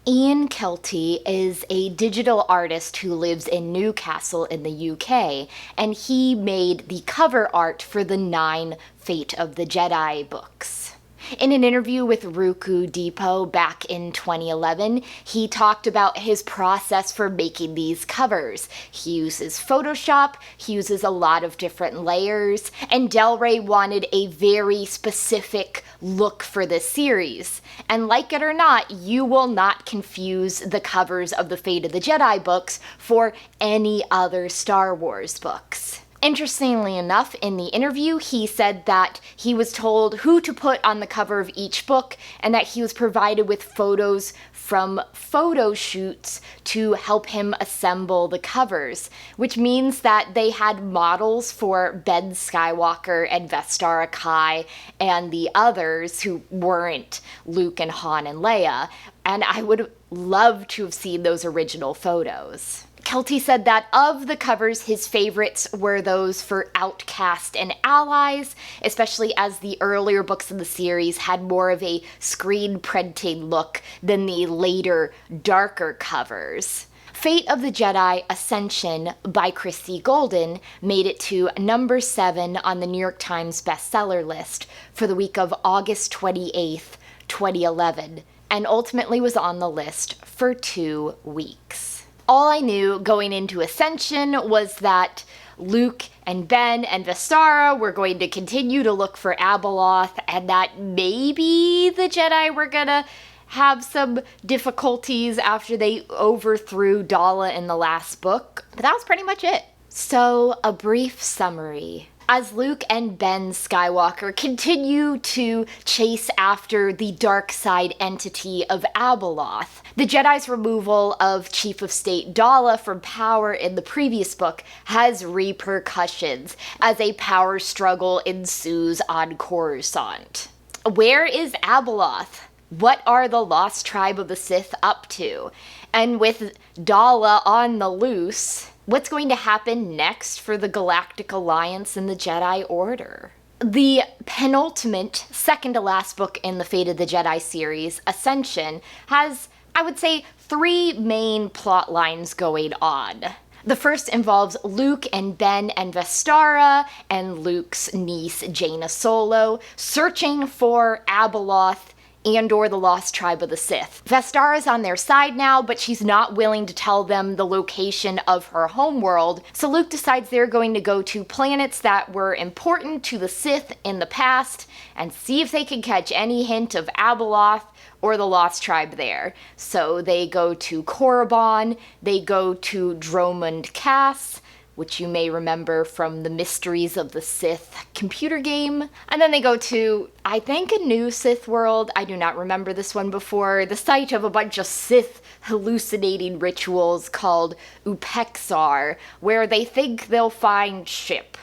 Ian Kelty is a digital artist who lives in Newcastle in the UK, and he made the cover art for the 9 Fate of the Jedi books. In an interview with Roku Depot back in 2011, he talked about his process for making these covers. He uses Photoshop, he uses a lot of different layers, and Del Rey wanted a very specific look for this series. And like it or not, you will not confuse the covers of the Fate of the Jedi books for any other Star Wars books. Interestingly enough, in the interview, he said that he was told who to put on the cover of each book and that he was provided with photos from photo shoots to help him assemble the covers, which means that they had models for Ben Skywalker and Vestara Kai and the others who weren't Luke and Han and Leia, and I would love to have seen those original photos. Kelty said that of the covers, his favorites were those for Outcast and Allies, especially as the earlier books in the series had more of a screen printing look than the later, darker covers. Fate of the Jedi Ascension by Christie Golden made it to number 7 on the New York Times bestseller list for the week of August 28th, 2011, and ultimately was on the list for 2 weeks. All I knew going into Ascension was that Luke and Ben and Vestara were going to continue to look for Abeloth, and that maybe the Jedi were gonna have some difficulties after they overthrew Daala in the last book. But that was pretty much it. So, a brief summary. As Luke and Ben Skywalker continue to chase after the dark side entity of Abeloth, the Jedi's removal of Chief of State Daala from power in the previous book has repercussions as a power struggle ensues on Coruscant. Where is Abeloth? What are the Lost Tribe of the Sith up to? And with Daala on the loose, what's going to happen next for the Galactic Alliance and the Jedi Order? The penultimate, second to last book in the Fate of the Jedi series, Ascension, has, I would say, 3 main plot lines going on. The first involves Luke and Ben and Vestara and Luke's niece Jaina Solo searching for Abeloth and/or the Lost Tribe of the Sith. Vestara's on their side now, but she's not willing to tell them the location of her homeworld, so Luke decides they're going to go to planets that were important to the Sith in the past and see if they can catch any hint of Abeloth or the Lost Tribe there. So they go to Korriban, they go to Dromund Kaas, which you may remember from the Mysteries of the Sith computer game. And then they go to, I think, a new Sith world. I do not remember this one before. The site of a bunch of Sith hallucinating rituals called Upexar, where they think they'll find Ship,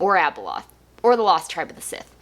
or Abeloth, or the Lost Tribe of the Sith.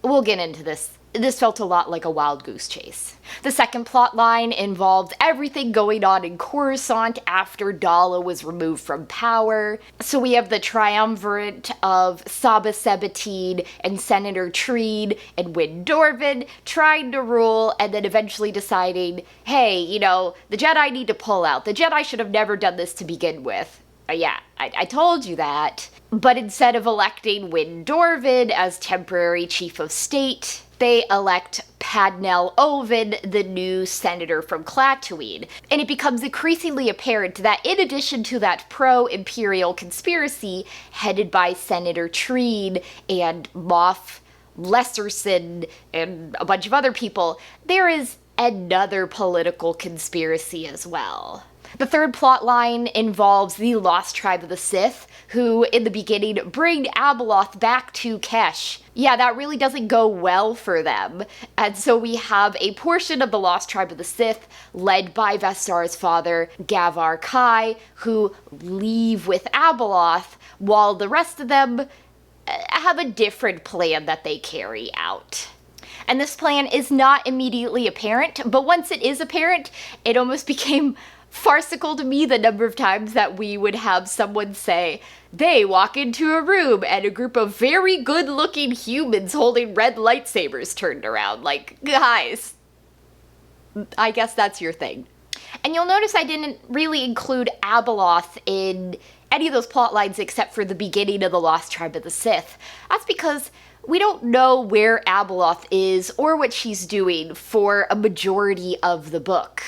We'll get into this. This felt a lot like a wild goose chase. The second plot line involved everything going on in Coruscant after Daala was removed from power. So we have the triumvirate of Saba Sabatine and Senator Treed and Win Dorvin trying to rule and then eventually deciding, hey, the Jedi need to pull out. The Jedi should have never done this to begin with. I told you that. But instead of electing Win Dorvin as temporary chief of state, they elect Padnell Oven, the new senator from Klaatuine. And it becomes increasingly apparent that in addition to that pro-Imperial conspiracy headed by Senator Treed and Moff Lesserson and a bunch of other people, there is another political conspiracy as well. The third plot line involves the Lost Tribe of the Sith, who, in the beginning, bring Abeloth back to Kesh. Yeah, that really doesn't go well for them. And so we have a portion of the Lost Tribe of the Sith, led by Vestara's father, Gavar Kai, who leave with Abeloth, while the rest of them have a different plan that they carry out. And this plan is not immediately apparent, but once it is apparent, it almost became farcical to me the number of times that we would have someone say, they walk into a room and a group of very good-looking humans holding red lightsabers turned around. Like, guys, I guess that's your thing. And you'll notice I didn't really include Abeloth in any of those plot lines except for the beginning of the Lost Tribe of the Sith. That's because we don't know where Abeloth is or what she's doing for a majority of the book.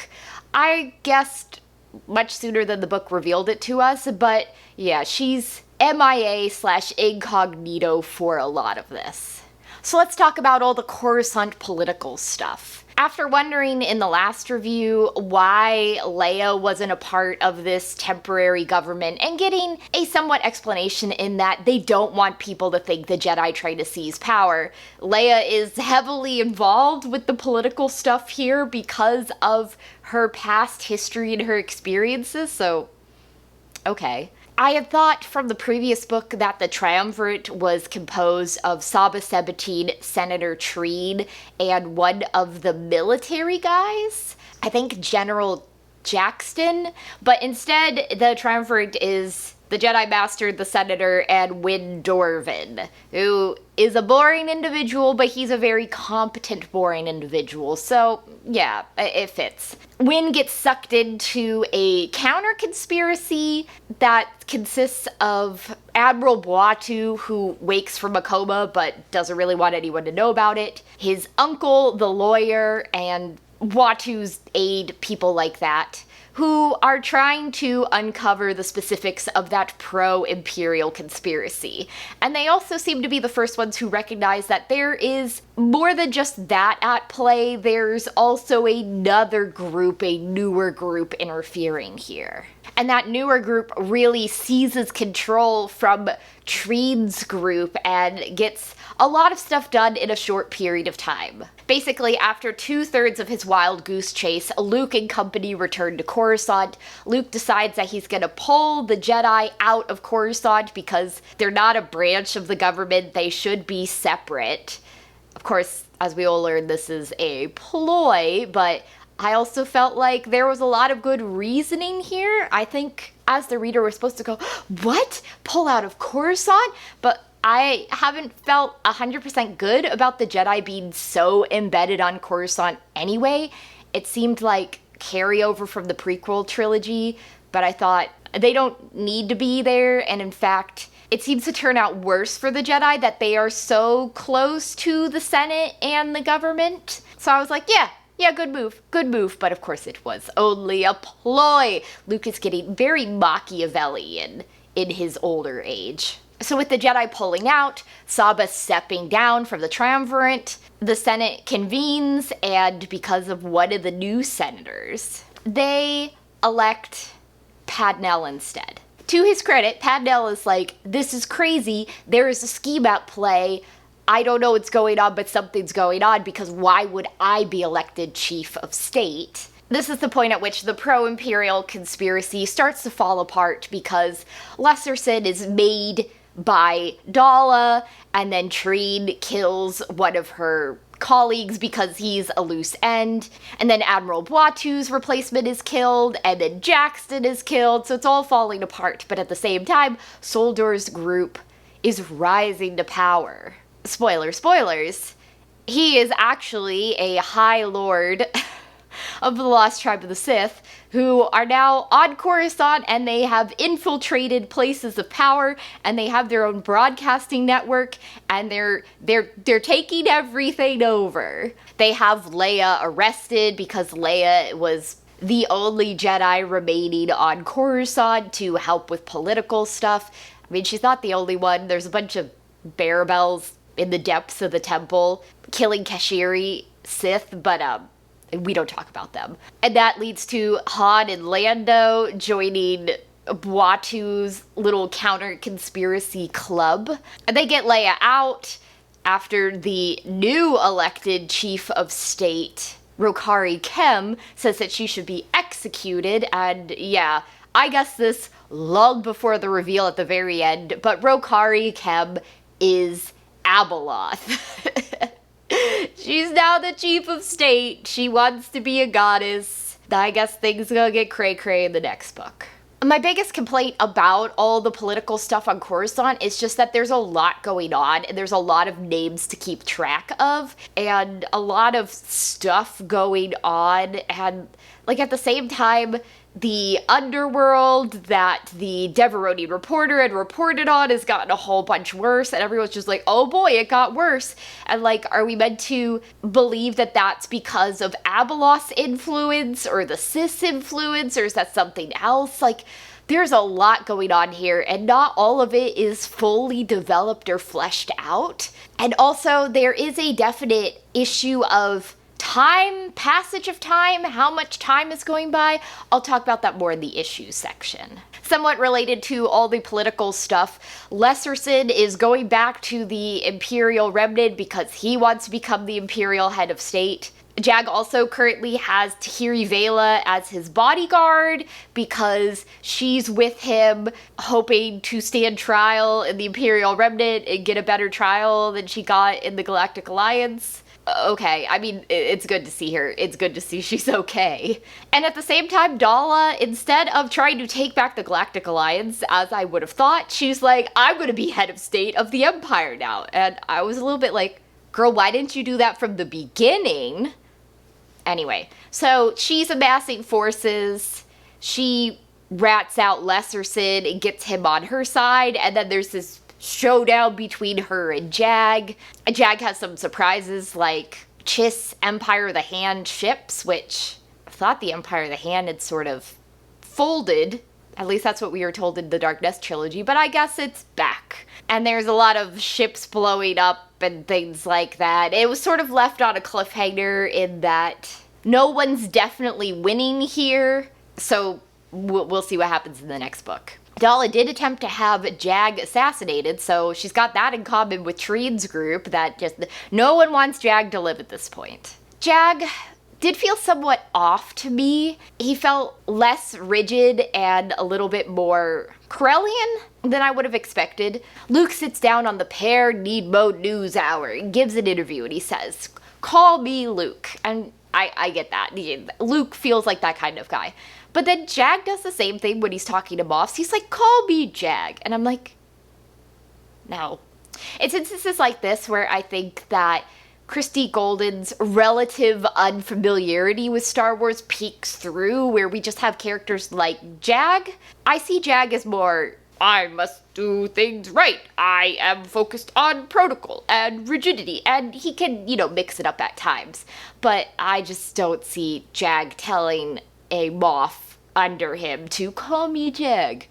I guessed much sooner than the book revealed it to us, but yeah, she's MIA/incognito for a lot of this. So let's talk about all the Coruscant political stuff. After wondering in the last review why Leia wasn't a part of this temporary government and getting a somewhat explanation in that they don't want people to think the Jedi try to seize power, Leia is heavily involved with the political stuff here because of her past history and her experiences, so okay. I had thought from the previous book that the Triumvirate was composed of Saba Sabatine, Senator Treed, and one of the military guys. I think General Jackson. But instead, the Triumvirate is the Jedi Master, the Senator, and Win Dorvin, who is a boring individual, but he's a very competent, boring individual. So, yeah, it fits. Win gets sucked into a counter-conspiracy that consists of Admiral Boatu, who wakes from a coma but doesn't really want anyone to know about it, his uncle, the lawyer, and Watu's aide, people like that, who are trying to uncover the specifics of that pro-Imperial conspiracy. And they also seem to be the first ones who recognize that there is more than just that at play. There's also another group, a newer group interfering here. And that newer group really seizes control from Treed's group and gets a lot of stuff done in a short period of time. Basically, after 2/3 of his wild goose chase, Luke and company return to Coruscant. Luke decides that he's gonna pull the Jedi out of Coruscant because they're not a branch of the government, they should be separate. Of course, as we all learned, this is a ploy, but I also felt like there was a lot of good reasoning here. I think as the reader we're supposed to go, what? Pull out of Coruscant? But I haven't felt 100% good about the Jedi being so embedded on Coruscant anyway. It seemed like carryover from the prequel trilogy, but I thought they don't need to be there, and in fact, it seems to turn out worse for the Jedi that they are so close to the Senate and the government. So I was like, yeah, good move, but of course it was only a ploy. Luke is getting very Machiavellian in his older age. So with the Jedi pulling out, Saba stepping down from the Triumvirate, the Senate convenes, and because of one of the new senators, they elect Padnell instead. To his credit, Padnell is like, this is crazy, there is a scheme at play, I don't know what's going on, but something's going on, because why would I be elected chief of state? This is the point at which the pro-Imperial conspiracy starts to fall apart, because Lesser Sin is made by Daala, and then Treed kills one of her colleagues because he's a loose end, and then Admiral Boatu's replacement is killed, and then Jackson is killed, so it's all falling apart, but at the same time, Soldor's group is rising to power. Spoilers, he is actually a High Lord of the Lost Tribe of the Sith, who are now on Coruscant, and they have infiltrated places of power, and they have their own broadcasting network, and they're taking everything over. They have Leia arrested because Leia was the only Jedi remaining on Coruscant to help with political stuff. I mean, she's not the only one. There's a bunch of Barabels in the depths of the temple killing Kashiri Sith, but we don't talk about them. And that leads to Han and Lando joining Boatu's little counter-conspiracy club. And they get Leia out after the new elected chief of state, Rokari Kem, says that she should be executed. And yeah, I guess this long before the reveal at the very end, but Rokari Kem is Abeloth. She's now the chief of state. She wants to be a goddess. I guess things are gonna get cray-cray in the next book. My biggest complaint about all the political stuff on Coruscant is just that there's a lot going on, and there's a lot of names to keep track of, and a lot of stuff going on, and Like, at the same time, the underworld that the Deveroni reporter had reported on has gotten a whole bunch worse, and everyone's just like, oh boy, it got worse. And, like, are we meant to believe that that's because of Abeloth's influence, or the Sith's influence, or is that something else? Like, there's a lot going on here, and not all of it is fully developed or fleshed out. And also, there is a definite issue of time, passage of time, how much time is going by. I'll talk about that more in the issues section. Somewhat related to all the political stuff, Lesserson is going back to the Imperial remnant because he wants to become the Imperial head of state. Jag also currently has Tahiri Vela as his bodyguard because she's with him hoping to stand trial in the Imperial remnant and get a better trial than she got in the Galactic Alliance. Okay, I mean, it's good to see her. It's good to see she's okay. And at the same time, Daala, instead of trying to take back the Galactic Alliance, as I would have thought, she's like, I'm gonna be head of state of the Empire now. And I was a little bit like, girl, why didn't you do that from the beginning? Anyway, so she's amassing forces. She rats out Lesserson and gets him on her side, and then there's this showdown between her and Jag. Jag has some surprises like Chiss Empire of the Hand ships, which I thought the Empire of the Hand had sort of folded. At least that's what we were told in the Dark Nest trilogy, but I guess it's back. And there's a lot of ships blowing up and things like that. It was sort of left on a cliffhanger in that no one's definitely winning here, so we'll see what happens in the next book. Daala did attempt to have Jag assassinated, so she's got that in common with Treen's group, that just no one wants Jag to live at this point. Jag did feel somewhat off to me. He felt less rigid and a little bit more Corellian than I would have expected. Luke sits down on the pair need mode news hour and gives an interview, and he says, "Call me Luke." And I get that. Luke feels like that kind of guy. But then Jag does the same thing when he's talking to Moffs. He's like, "Call me Jag." And I'm like, no. It's instances like this where I think that Christie Golden's relative unfamiliarity with Star Wars peeks through, where we just have characters like Jag. I see Jag as more, I must do things right. I am focused on protocol and rigidity, and he can, mix it up at times. But I just don't see Jag telling a Moff under him to call me Jag.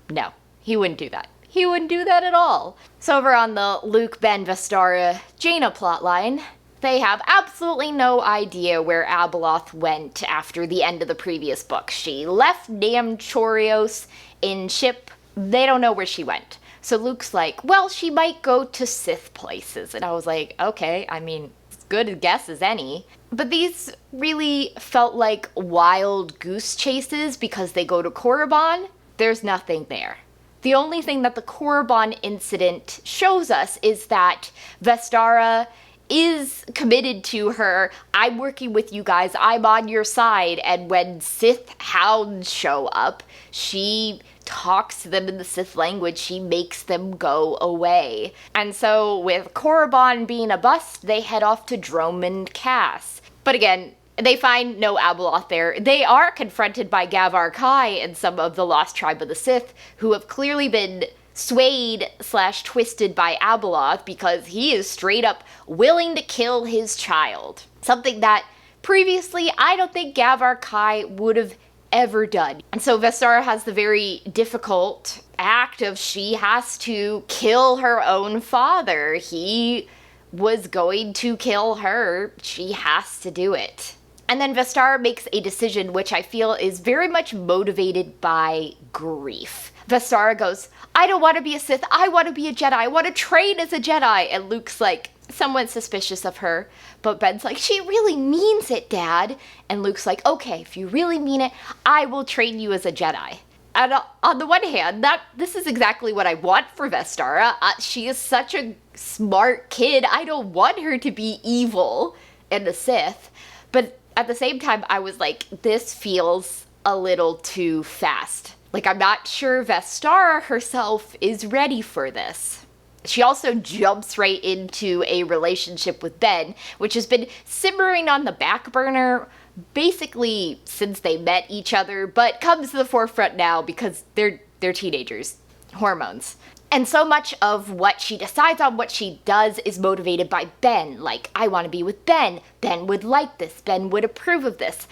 No, he wouldn't do that. He wouldn't do that at all. So over on the Luke, Ben, Vestara, Jaina plotline, they have absolutely no idea where Abeloth went after the end of the previous book. She left Nam Chorios in ship. They don't know where she went. So Luke's like, well, she might go to Sith places. And I was like, okay, I mean, as good a guess as any. But these really felt like wild goose chases because they go to Korriban. There's nothing there. The only thing that the Korriban incident shows us is that Vestara is committed to her, I'm working with you guys, I'm on your side, and when Sith hounds show up, she talks to them in the Sith language, she makes them go away. And so with Korriban being a bust, they head off to Dromund Cass. But again, they find no Abeloth there. They are confronted by Gavar Kai and some of the Lost Tribe of the Sith, who have clearly been swayed/twisted by Abeloth because he is straight up willing to kill his child. Something that previously I don't think Gavar Kai would have ever done. And so Vestara has the very difficult act of she has to kill her own father. He was going to kill her. She has to do it. And then Vestara makes a decision which I feel is very much motivated by grief. Vestara goes, I don't want to be a Sith, I want to be a Jedi, I want to train as a Jedi. And Luke's like, somewhat suspicious of her. But Ben's like, she really means it, Dad. And Luke's like, okay, if you really mean it, I will train you as a Jedi. And on the one hand, this is exactly what I want for Vestara. She is such a smart kid. I don't want her to be evil and a Sith. But at the same time, I was like, this feels a little too fast. Like, I'm not sure Vestara herself is ready for this. She also jumps right into a relationship with Ben, which has been simmering on the back burner basically since they met each other, but comes to the forefront now because they're teenagers. Hormones. And so much of what she decides on, what she does, is motivated by Ben. Like, I want to be with Ben. Ben would like this. Ben would approve of this.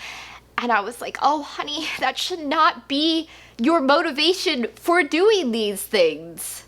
And I was like, oh, honey, that should not be your motivation for doing these things.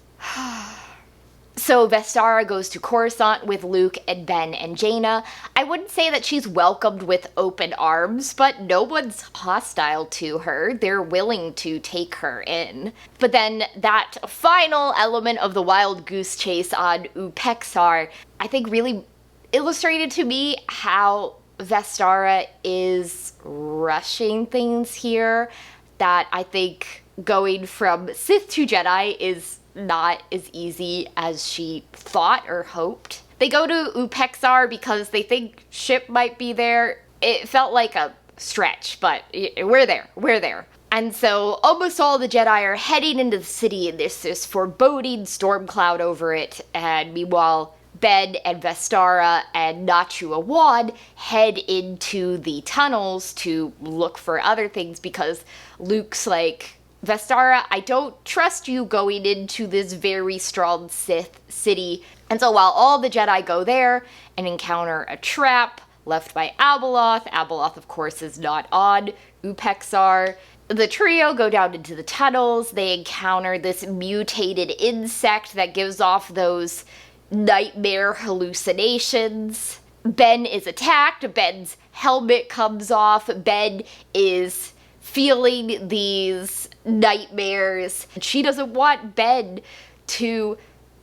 So Vestara goes to Coruscant with Luke and Ben and Jaina. I wouldn't say that she's welcomed with open arms, but no one's hostile to her. They're willing to take her in. But then that final element of the wild goose chase on Upexar, I think really illustrated to me how Vestara is rushing things here. That I think going from Sith to Jedi is not as easy as she thought or hoped. They go to Upexar because they think ship might be there. It felt like a stretch, but we're there. And so almost all the Jedi are heading into the city, and there's this foreboding storm cloud over it, and meanwhile Ben and Vestara and Nachu Awad head into the tunnels to look for other things because Luke's like, Vestara, I don't trust you going into this very strong Sith city. And so while all the Jedi go there and encounter a trap left by Abeloth, Abeloth of course is not on Upexar, the trio go down into the tunnels. They encounter this mutated insect that gives off those nightmare hallucinations. Ben is attacked. Ben's helmet comes off. Ben is feeling these nightmares. She doesn't want Ben to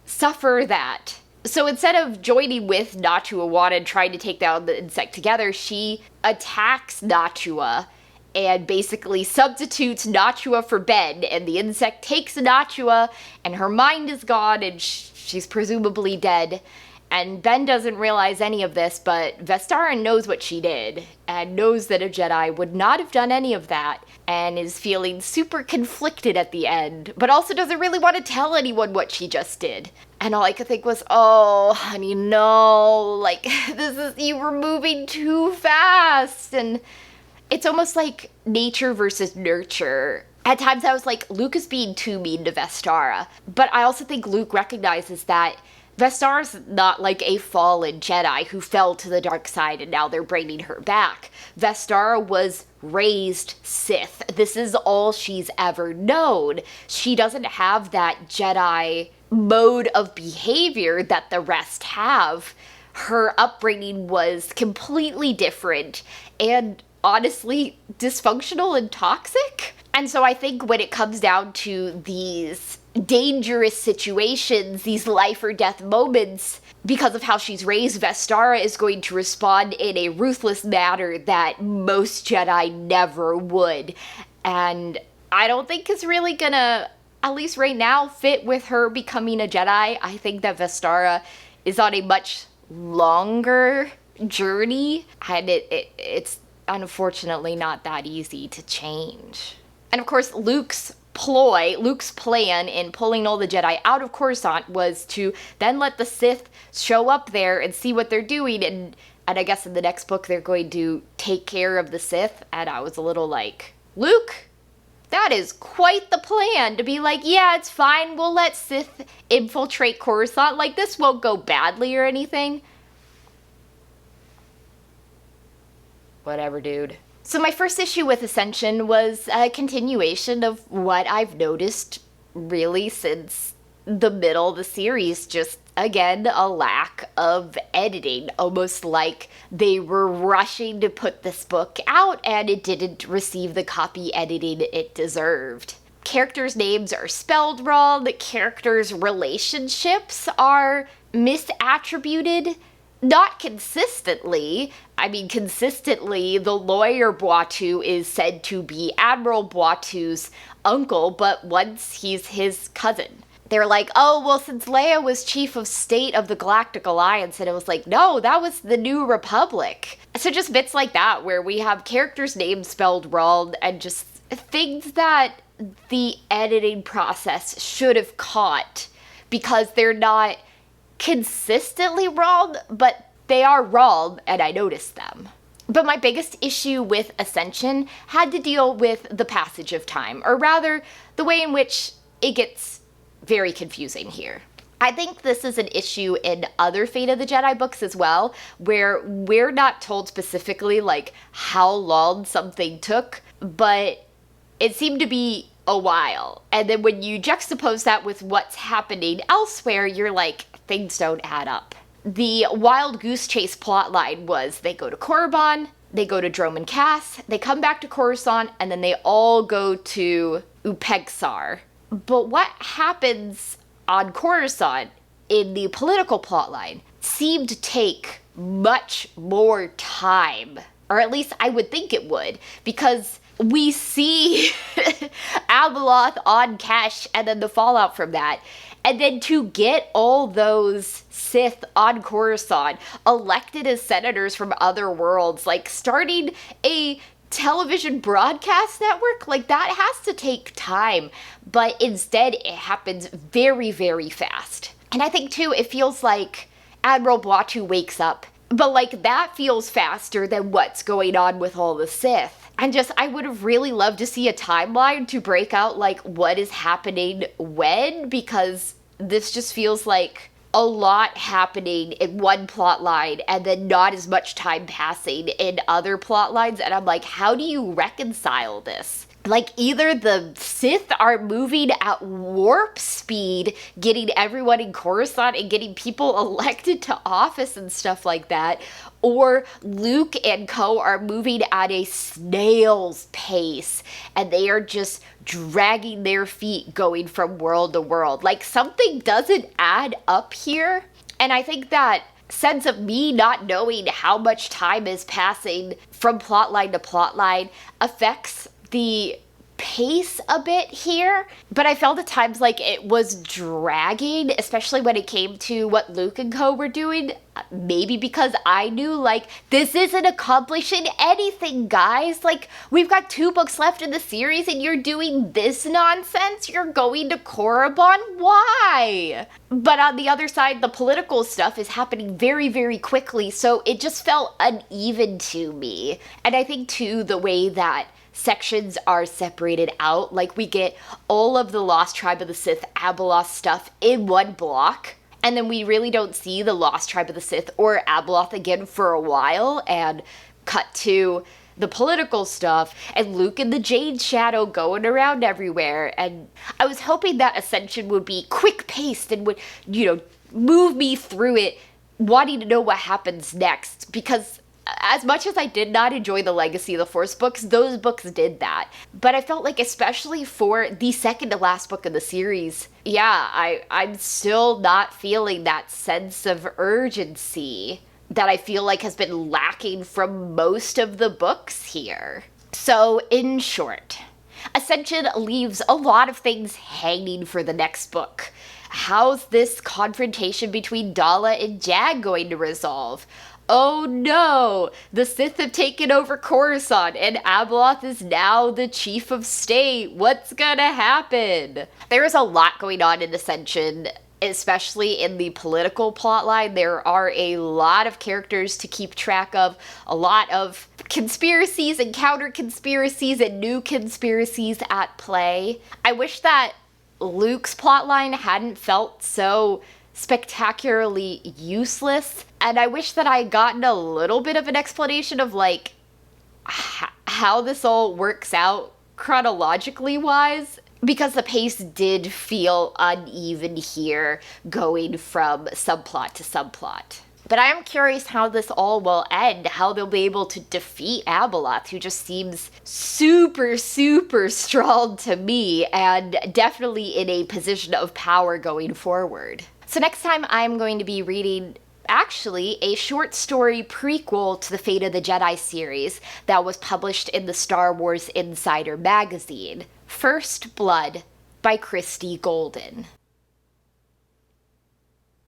suffer that. So instead of joining with Nachua Awad and trying to take down the insect together, she attacks Nachua and basically substitutes Nachua for Ben, and the insect takes Nachua, and her mind is gone, and she's presumably dead. And Ben doesn't realize any of this, but Vestara knows what she did, and knows that a Jedi would not have done any of that, and is feeling super conflicted at the end, but also doesn't really want to tell anyone what she just did. And all I could think was, oh, honey, no, like, you were moving too fast, and it's almost like nature versus nurture. At times I was like, Luke is being too mean to Vestara, but I also think Luke recognizes that Vestara's not like a fallen Jedi who fell to the dark side and now they're bringing her back. Vestara was raised Sith. This is all she's ever known. She doesn't have that Jedi mode of behavior that the rest have. Her upbringing was completely different and honestly dysfunctional and toxic. And so I think when it comes down to these dangerous situations, these life or death moments, because of how she's raised, Vestara is going to respond in a ruthless manner that most Jedi never would. And I don't think it's really gonna, at least right now, fit with her becoming a Jedi. I think that Vestara is on a much longer journey, and it's unfortunately not that easy to change. And of course, Luke's plan in pulling all the Jedi out of Coruscant was to then let the Sith show up there and see what they're doing, and I guess in the next book they're going to take care of the Sith, and I was a little like, Luke, that is quite the plan, to be like, yeah, it's fine, we'll let Sith infiltrate Coruscant, like, this won't go badly or anything. Whatever, dude. So my first issue with Ascension was a continuation of what I've noticed really since the middle of the series. Just, again, a lack of editing. Almost like they were rushing to put this book out and it didn't receive the copy editing it deserved. Characters' names are spelled wrong. The characters' relationships are misattributed. Not consistently. I mean, consistently, the lawyer Boitu is said to be Admiral Boitu's uncle, but once he's his cousin. They're like, oh, well, since Leia was chief of state of the Galactic Alliance, and it was like, no, that was the New Republic. So just bits like that, where we have characters' names spelled wrong, and just things that the editing process should have caught because they're not consistently wrong, but they are wrong, and I noticed them. But my biggest issue with Ascension had to deal with the passage of time, or rather, the way in which it gets very confusing here. I think this is an issue in other Fate of the Jedi books as well, where we're not told specifically, like, how long something took, but it seemed to be a while. And then when you juxtapose that with what's happening elsewhere, you're like, things don't add up. The wild goose chase plotline was they go to Korriban, they go to Dromund Kaas, they come back to Coruscant, and then they all go to Upegsar. But what happens on Coruscant in the political plotline seemed to take much more time. Or at least I would think it would, because we see Abeloth on Kesh and then the fallout from that. And then to get all those Sith on Coruscant elected as senators from other worlds, like starting a television broadcast network, like that has to take time. But instead, it happens very, very fast. And I think too, it feels like Admiral Batu wakes up, but like that feels faster than what's going on with all the Sith. And just, I would have really loved to see a timeline to break out like what is happening when, because this just feels like a lot happening in one plot line and then not as much time passing in other plot lines. And I'm like, how do you reconcile this? Like, either the Sith are moving at warp speed, getting everyone in Coruscant and getting people elected to office and stuff like that, or Luke and co are moving at a snail's pace and they are just dragging their feet going from world to world. Like, something doesn't add up here. And I think that sense of me not knowing how much time is passing from plotline to plotline affects the pace a bit here, but I felt at times like it was dragging, especially when it came to what Luke and co were doing. Maybe because I knew, like, this isn't accomplishing anything, guys. Like, we've got 2 books left in the series and you're doing this nonsense? You're going to Korriban? Why? But on the other side, the political stuff is happening very, very quickly, so it just felt uneven to me. And I think, too, the way that sections are separated out, like we get all of the Lost Tribe of the Sith Abeloth stuff in one block, and then we really don't see the Lost Tribe of the Sith or Abeloth again for a while, and cut to the political stuff and Luke and the Jade Shadow going around everywhere. And I was hoping that Ascension would be quick-paced and would, move me through it, wanting to know what happens next, because as much as I did not enjoy the Legacy of the Force books, those books did that. But I felt like, especially for the second to last book of the series, I'm still not feeling that sense of urgency that I feel like has been lacking from most of the books here. So, in short, Ascension leaves a lot of things hanging for the next book. How's this confrontation between Daala and Jag going to resolve? Oh no! The Sith have taken over Coruscant and Abeloth is now the chief of state. What's gonna happen? There is a lot going on in Ascension, especially in the political plotline. There are a lot of characters to keep track of, a lot of conspiracies and counter-conspiracies and new conspiracies at play. I wish that Luke's plotline hadn't felt so spectacularly useless, and I wish that I had gotten a little bit of an explanation of like how this all works out chronologically wise, because the pace did feel uneven here, going from subplot to subplot. But I am curious how this all will end, how they'll be able to defeat Abeloth, who just seems super, super strong to me, and definitely in a position of power going forward. So next time I'm going to be reading, actually, a short story prequel to the Fate of the Jedi series that was published in the Star Wars Insider magazine, First Blood by Christy Golden.